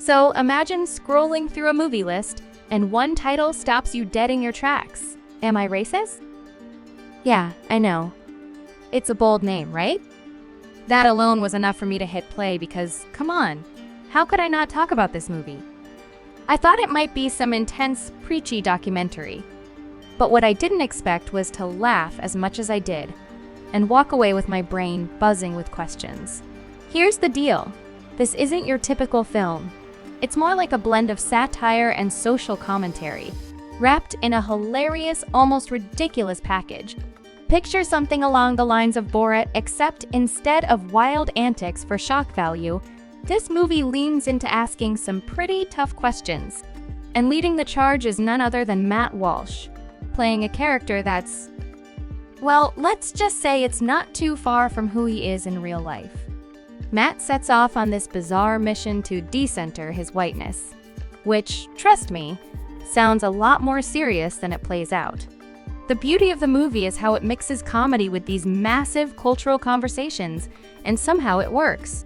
So imagine scrolling through a movie list and one title stops you dead in your tracks. Am I racist? Yeah, I know. It's a bold name, right? That alone was enough for me to hit play because, come on, how could I not talk about this movie? I thought it might be some intense, preachy documentary. But what I didn't expect was to laugh as much as I did and walk away with my brain buzzing with questions. Here's the deal. This isn't your typical film. It's more like a blend of satire and social commentary, wrapped in a hilarious, almost ridiculous package. Picture something along the lines of Borat, except instead of wild antics for shock value, this movie leans into asking some pretty tough questions. And leading the charge is none other than Matt Walsh, playing a character that's, well, let's just say it's not too far from who he is in real life. Matt sets off on this bizarre mission to decenter his whiteness, which, trust me, sounds a lot more serious than it plays out. The beauty of the movie is how it mixes comedy with these massive cultural conversations, and somehow it works.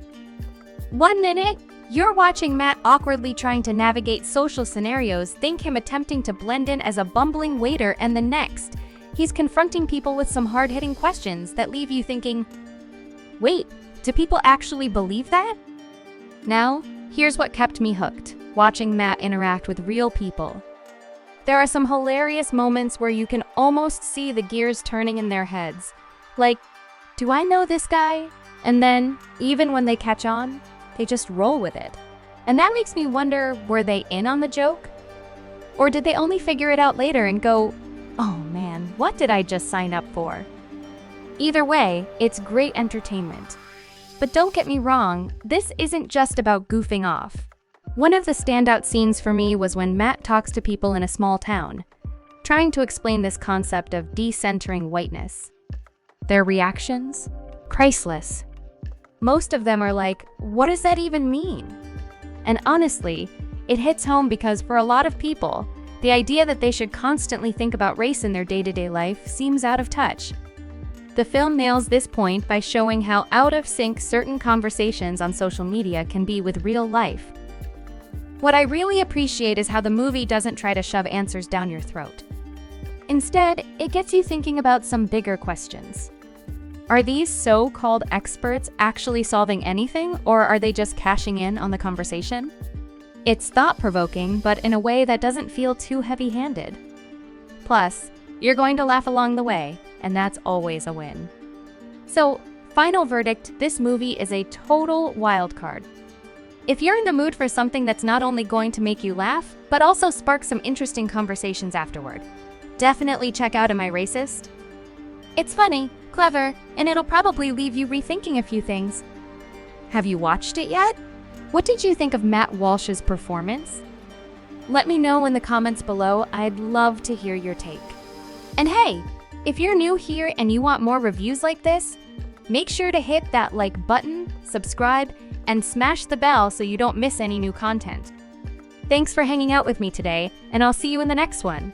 1 minute, you're watching Matt awkwardly trying to navigate social scenarios, think him attempting to blend in as a bumbling waiter, and the next, he's confronting people with some hard-hitting questions that leave you thinking, wait, do people actually believe that? Now, here's what kept me hooked, watching Matt interact with real people. There are some hilarious moments where you can almost see the gears turning in their heads. Like, do I know this guy? And then, even when they catch on, they just roll with it. And that makes me wonder, were they in on the joke? Or did they only figure it out later and go, oh man, what did I just sign up for? Either way, it's great entertainment. But don't get me wrong, this isn't just about goofing off. One of the standout scenes for me was when Matt talks to people in a small town, trying to explain this concept of decentering whiteness. Their reactions? Priceless. Most of them are like, what does that even mean? And honestly, it hits home because for a lot of people, the idea that they should constantly think about race in their day-to-day life seems out of touch. The film nails this point by showing how out of sync certain conversations on social media can be with real life. What I really appreciate is how the movie doesn't try to shove answers down your throat. Instead, it gets you thinking about some bigger questions. Are these so-called experts actually solving anything, or are they just cashing in on the conversation? It's thought-provoking, but in a way that doesn't feel too heavy-handed. Plus, you're going to laugh along the way, and that's always a win. So, final verdict, this movie is a total wild card. If you're in the mood for something that's not only going to make you laugh, but also spark some interesting conversations afterward, definitely check out Am I Racist? It's funny, clever, and it'll probably leave you rethinking a few things. Have you watched it yet? What did you think of Matt Walsh's performance? Let me know in the comments below. I'd love to hear your take. And hey, if you're new here and you want more reviews like this, make sure to hit that like button, subscribe, and smash the bell so you don't miss any new content. Thanks for hanging out with me today, and I'll see you in the next one.